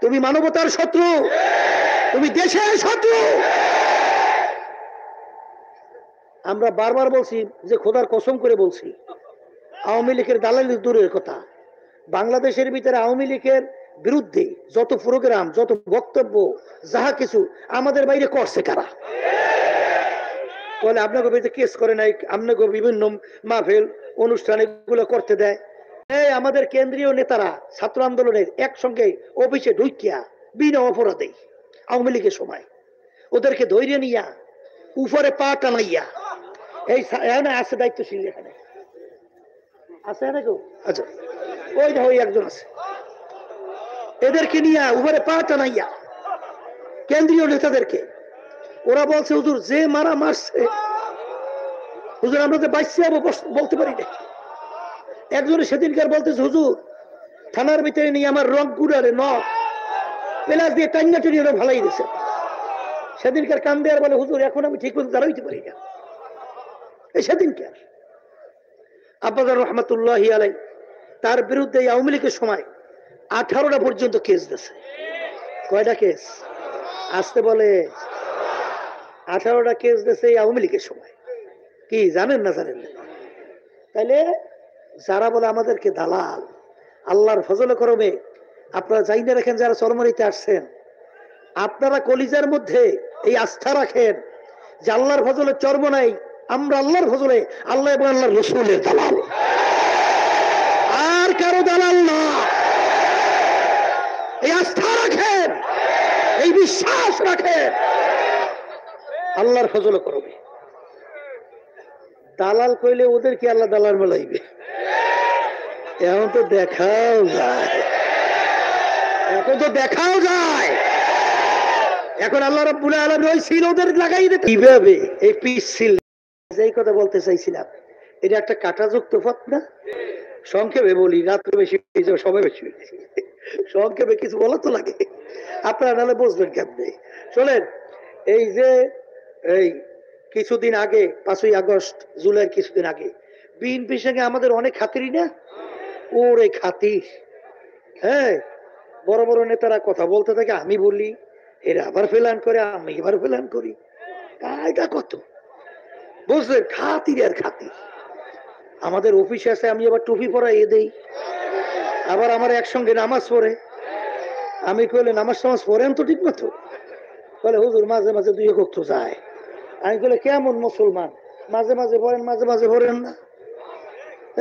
তুমি মানবতার শত্রু, তুমি দেশের শত্রু। আমরা বারবার বলছি যে খোদার কসম করে বলছি, আওয়ামী লীগের দালালি দূরের কথা, বাংলাদেশের ভিতরে আওয়ামী লীগের বিরুদ্ধে যত প্রোগ্রাম, যত বক্তব্য, যাহা কিছু আমাদের বাইরে করছে কারা? বলে আপনাকে বাড়িতে কেস করে নাই, আপনাকে বিভিন্ন মাহফিল অনুষ্ঠান এগুলো করতে দেয়। এই আমাদের কেন্দ্রীয় নেতারা ছাত্র আন্দোলনের একসঙ্গে অফিসে ঢুকিয়া বিনা অপরাধে আওয়ামী লীগের সময় ওদেরকে ধৈর্য নিয়া উপরে পা টানাইয়া এই আছে দায়িত্বশীল এখানে আছে না কেউ? আচ্ছা, ওই ওই একজন আছে, এদেরকে নিয়ে উপরে পা টানাইয়া কেন্দ্রীয় নেতাদেরকে ওরা বলছে হুজুর যে মারা মারছে হুজুর আমরা যে বাইসে বলতে পারি না। একজনে সেদিনকার বলতেছে হুজুর থানার ভিতরে নিয়ে আমার রং গুড়ারে নখ পেলাস দিয়ে টাইনা টেনে ওরা ভালাই দিছে। সেদিনকার কান দেয়ার বলে হুজুর এখন আমি ঠিক মতো দাঁড়াইতে পারি না। এই সেদিনকার আব্বাজান রহমতুল্লাহ আলাই তার বিরুদ্ধে আওয়ামী লীগের সময় 18টা পর্যন্ত কেস দিয়েছে। কয়টা কেস? আসতে বলে 18টা কেস দিয়েছে আওয়ামী লীগের সময়। কি জানেন না? জানেন না? তাইলে যারা বলে আমাদেরকে দালাল, আল্লাহর ফজলে করবে আপনারা যাই না রাখেন, যারা চরমরিতে আসছেন আপনারা কলিজার মধ্যে এই আস্থা রাখেন যে আল্লাহর ফজলে চর্ম নাই, আমরা আল্লাহর ফজলে আল্লাহ এবং আল্লাহর রসুলের দালাল, আর কারো দালাল না। এই আস্থা রাখেন, এই বিশ্বাস রাখেন, আল্লাহর ফজলে করবে। দালাল কইলে ওদের কি আল্লাহ দালাল বলাইবে? এখন তো দেখাও যায়, এখন তো দেখাও যায়। এখন আল্লাহ রাব্বুল আলামিন ওই সিল ওদের লাগাই দিতে কিভাবে এই পিস সিল। যেই কথা বলতে চাইছিলাম, এটা একটা কাঁটাযুক্ত পথ না? সংক্ষেপে বলি, রাত্রে বেশি সময় বেশি, সংক্ষেপে কিছু বলা তো লাগে, আপনারা নাহলে বুঝবেন কেমনে। শোনেন, এই যে এই কিছুদিন আগে 5ই আগস্ট জুলাইয়ের কিছুদিন আগে বিএনপির সঙ্গে আমাদের অনেক খাতিরই না? ওরে খাতির, হ্যাঁ, বড় বড় নেতারা কথা বলতে থাকে, আমি বলি, এরা আবার ফেলান করে, আমি এবার ফেলান করি, কায়দা কত বুঝলেন? খাতির আর খাতির। আমাদের অফিসে আছে, আমি আবার টুপি পরাইয়ে দেই, আবার আমার একসঙ্গে নামাজ পড়ে। আমি কইলে নামাজ টামাজ পড়েন তো ঠিক মতো? বলে হুজুর মাঝে মাঝে দুই এক তো যায়। আমি কইলে কেমন মুসলমান, মাঝে মাঝে পড়েন মাঝে মাঝে পড়েন না?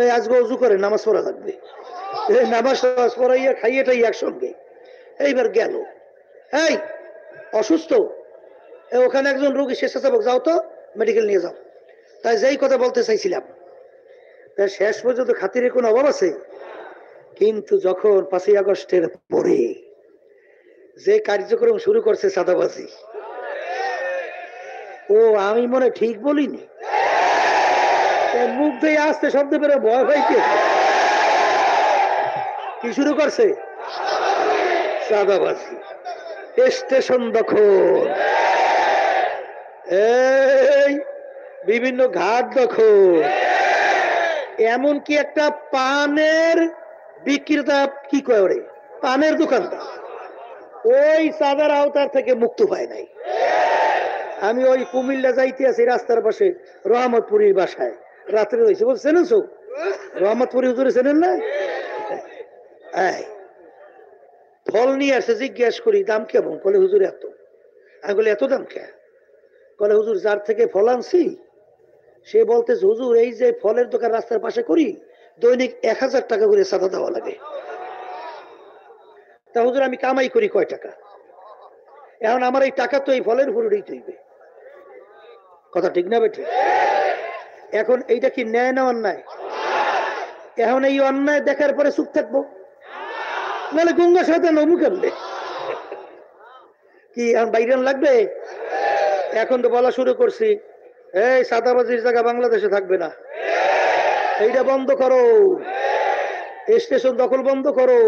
এই আজকে উজু করেন, নামাজ পড়া লাগবে। নামাজ টামাজ পড়াইয়া খাইয়ে টাই একসঙ্গে। এইবার গেল, এই অসুস্থ, ওখানে একজন রোগী স্বেচ্ছাসেবক, যাও তো মেডিকেল নিয়ে যাও। তাই যেই কথা বলতে চাইছিলাম, তাই শেষ পর্যন্ত খাতিরের কোনো অভাব আছে? কিন্তু যখন 5ই আগস্টের পরে যে কার্যক্রম শুরু করছে চাঁদাবাজি, ও আমি মনে ঠিক বলিনি, মুখ দিয়ে আসতে শব্দ বেরো ভয় পাইতে কি শুরু করছে? চাঁদাবাজি, স্টেশন দখল, এই বিভিন্ন ঘাট দখল, এমনকি একটা পানের বিক্রেতা, কি কয় ওরে, পানের দোকানদার ওই চাঁদার আওতার থেকে মুক্ত পায় নাই। আমি ওই কুমিল্লা যাইতে আছি, রাস্তার পাশে রহমতপুরীর বাসায় রাত্রে রয়েছে, বলছেন রহমতপুরি হুজুরে চেনেন না? ফল নিয়ে আসে, জিজ্ঞেস করি দাম কেমন? বলে হুজুর এত। আমি বলি এত দাম কে? বলে হুজুর যার থেকে ফল আনছি সে বলতেছে হুজুর এই যে ফলের দোকান রাস্তার পাশে করি, দৈনিক 1000 টাকা করে চাঁদা দেওয়া লাগে। তা হুজুর আমি কামাই করি কয় টাকা? এখন আমার এই টাকা তো এই ফলের উপর উঠেই তৈবে, কথা ঠিক না বেঠিক? এখন এইটা কি ন্যায় না অন্যায়? এখন এই অন্যায় দেখার পরে চুপ থাকবো? নাহলে গঙ্গা সাথে নমুক আনবে কি এখন বাইরে লাগবে? এখন তো বলা শুরু করছি, এই চাঁদাবাজির জায়গা বাংলাদেশে থাকবে না, এইটা বন্ধ করো, স্টেশন দখল বন্ধ করো,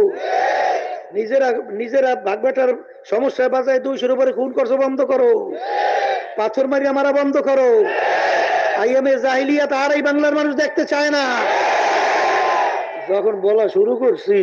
নিজেরা ভাগবাটার সমস্যায় বাজায় 200-এর উপরে খুন করছো বন্ধ করো, পাথর মারিয়া মারা বন্ধ করো। আইএমএ জাহিলিয়াত আর এই বাংলার মানুষ দেখতে চায় না। যখন বলা শুরু করছি